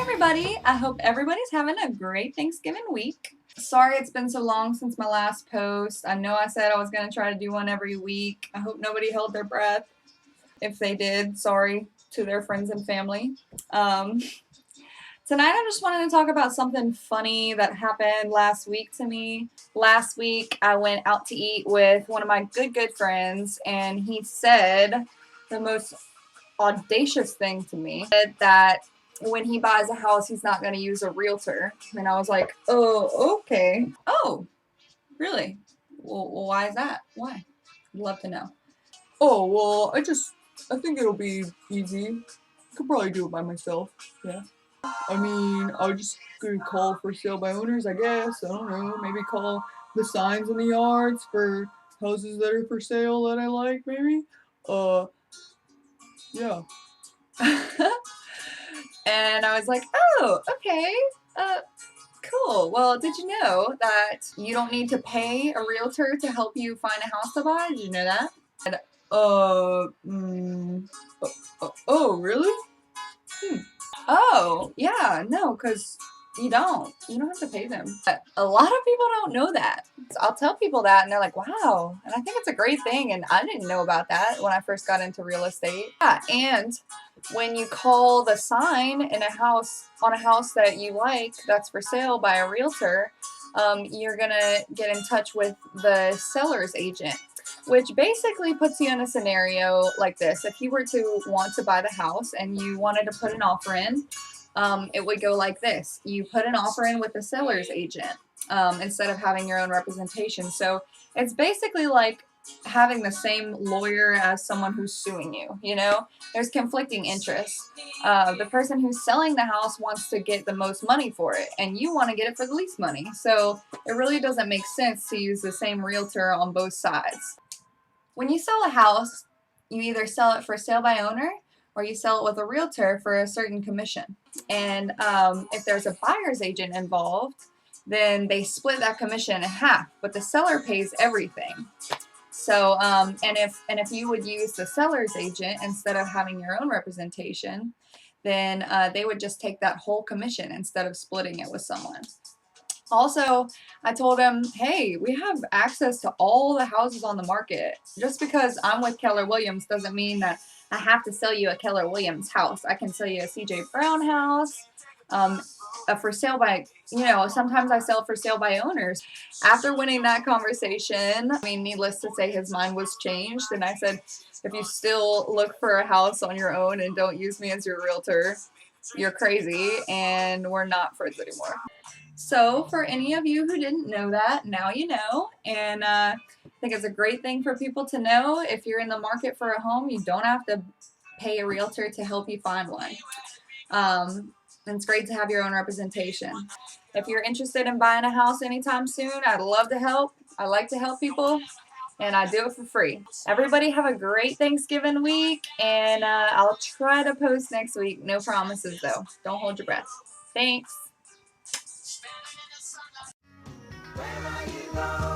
everybody, I hope everybody's having a great Thanksgiving week. Sorry it's been so long since my last post. I know I said I was going to try to do one every week. I hope nobody held their breath. If they did, sorry to their friends and family. Tonight I just wanted to talk about something funny that happened last week to me. Last week I went out to eat with one of my good friends, and he said the most audacious thing to me, that when he buys a house he's not going to use a realtor. And I was like, oh, okay. Oh, really? Well, why is that? Why? I'd love to know. Oh, well, I think it'll be easy. Could probably do it by myself. Yeah. I mean, I was just gonna call for sale by owners, I guess. I don't know. Maybe call the signs in the yards for houses that are for sale that I like, maybe. Yeah. And I was like, oh, okay. Cool. Well, did you know that you don't need to pay a realtor to help you find a house to buy? Did you know that? And, oh, really? Oh, yeah, no, because you don't have to pay them. But a lot of people don't know that. So I'll tell people that, and they're like, wow. And I think it's a great thing, and I didn't know about that when I first got into real estate. Yeah, and when you call the sign in a house, on a house that you like that's for sale by a realtor, you're gonna get in touch with the seller's agent, which basically puts you in a scenario like this. If you were to want to buy the house and you wanted to put an offer in, it would go like this. You put an offer in with the seller's agent instead of having your own representation. So it's basically like having the same lawyer as someone who's suing you, you know? There's conflicting interests. The person who's selling the house wants to get the most money for it, and you want to get it for the least money. So it really doesn't make sense to use the same realtor on both sides. When you sell a house, you either sell it for sale by owner or you sell it with a realtor for a certain commission. And if there's a buyer's agent involved, then they split that commission in half, but the seller pays everything. So, and if you would use the seller's agent instead of having your own representation, then they would just take that whole commission instead of splitting it with someone. Also, I told him, hey, we have access to all the houses on the market. Just because I'm with Keller Williams doesn't mean that I have to sell you a Keller Williams house. I can sell you a CJ Brown house, a for sale by, sometimes I sell for sale by owners. After winning that conversation, I mean, needless to say, his mind was changed. And I said, if you still look for a house on your own and don't use me as your realtor, you're crazy and we're not friends anymore. So for any of you who didn't know that, now you know, and I think it's a great thing for people to know. If you're in the market for a home, you don't have to pay a realtor to help you find one. And it's great to have your own representation. If you're interested in buying a house anytime soon, I'd love to help. I like to help people, and I do it for free. Everybody have a great Thanksgiving week, and I'll try to post next week. No promises, though. Don't hold your breath. Thanks. Where are you going?